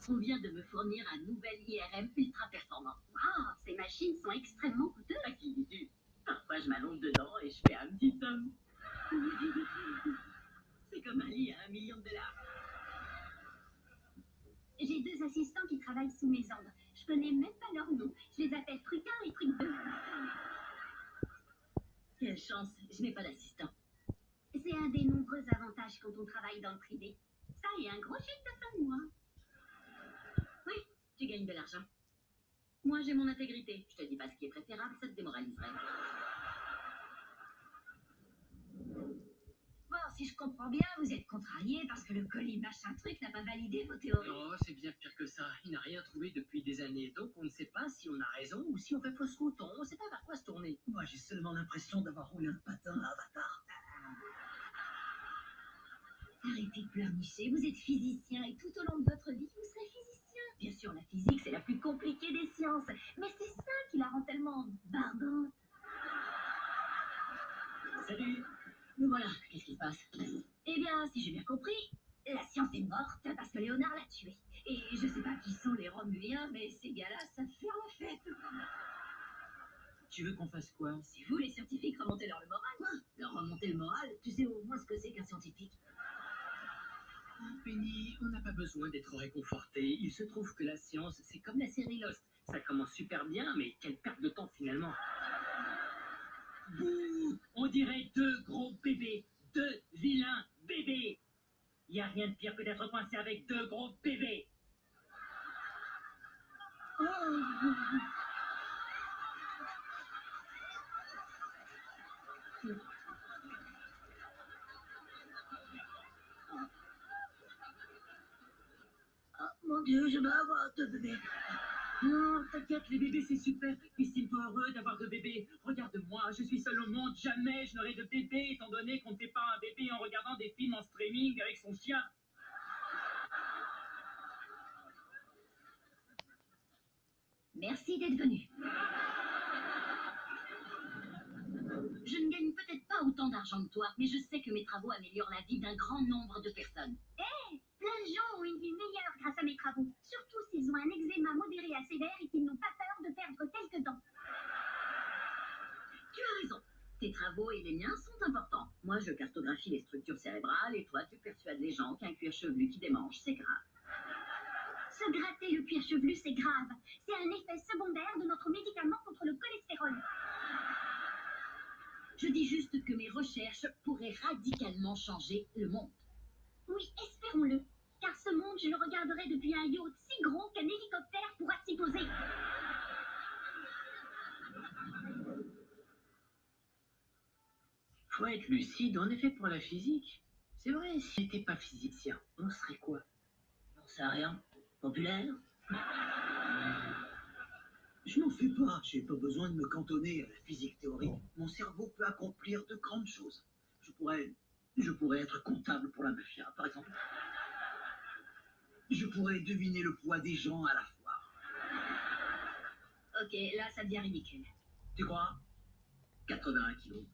On vient de me fournir un nouvel IRM ultra performant. Waouh, ces machines sont extrêmement coûteuses. À qui dis-tu? Parfois, je m'allonge dedans et je fais un petit somme. C'est comme un lit à $1 000 000. J'ai deux assistants qui travaillent sous mes ordres. Je connais même pas leur nom. Je les appelle Trucard et Truc 2. Quelle chance, je n'ai pas d'assistant. C'est un des nombreux avantages quand on travaille dans le privé. Ça et un gros chèque de fin de mois. Oui, tu gagnes de l'argent. Moi, j'ai mon intégrité. Je te dis pas ce qui est préférable, ça te démoraliserait. Bon, si je comprends bien, vous êtes contrarié parce que le colis machin truc n'a pas validé vos théories. Non, c'est bien pire que ça. Il n'a rien trouvé depuis des années. Donc on ne sait pas si on a raison ou si on fait fausse route. On ne sait pas vers quoi se tourner. Moi, j'ai seulement l'impression d'avoir roulé un patin à Avatar. Arrêtez de pleurnicher, vous êtes physicien et tout au long de votre vie, vous serez physicien. Bien sûr, la physique, c'est la plus compliquée des sciences, mais c'est ça qui la rend tellement barbante. Salut. Nous voilà, qu'est-ce qui se passe? Eh bien, si j'ai bien compris, la science est morte parce que Léonard l'a tuée. Et je sais pas qui sont les Romuliens, mais ces gars-là savent faire la fête. Tu veux qu'on fasse quoi? C'est vous, les scientifiques, remontez-leur le moral. Quoi? Leur remonter le moral? Tu sais au moins ce que c'est qu'un scientifique? Penny, on n'a pas besoin d'être réconforté. Il se trouve que la science, c'est comme la série Lost. Ça commence super bien, mais quelle perte de temps finalement. Bouh! On dirait deux gros bébés. Deux vilains bébés. Il n'y a rien de pire que d'être coincé avec deux gros bébés. Oh mon Dieu, je vais avoir deux bébés. Non, t'inquiète, les bébés c'est super. Estime-toi heureux d'avoir deux bébés. Regarde-moi, je suis seul au monde. Jamais je n'aurai de bébé, étant donné qu'on ne fait pas un bébé en regardant des films en streaming avec son chien. Merci d'être venu. Je ne gagne peut-être pas autant d'argent que toi, mais je sais que mes travaux améliorent la vie d'un grand nombre de personnes. Plein de gens ont une vie meilleure grâce à mes travaux, surtout s'ils ont un eczéma modéré à sévère et qu'ils n'ont pas peur de perdre quelques dents. Tu as raison. Tes travaux et les miens sont importants. Moi, je cartographie les structures cérébrales et toi, tu persuades les gens qu'un cuir chevelu qui démange, c'est grave. Se gratter le cuir chevelu, c'est grave. C'est un effet secondaire de notre médicament contre le cholestérol. Je dis juste que mes recherches pourraient radicalement changer le monde. Oui, espérons-le. Car ce monde, je le regarderai depuis un yacht si gros qu'un hélicoptère pourra s'y poser. Faut être lucide, on est fait pour la physique. C'est vrai, si on n'était pas physicien, on serait quoi? J'en sais rien. Populaire? Je n'en fais pas, j'ai pas besoin de me cantonner à la physique théorique. Mon cerveau peut accomplir de grandes choses. Je pourrais être comptable pour la mafia, par exemple. Je pourrais deviner le poids des gens à la foire. Ok, là, ça devient ridicule. Tu crois? 81 kilos.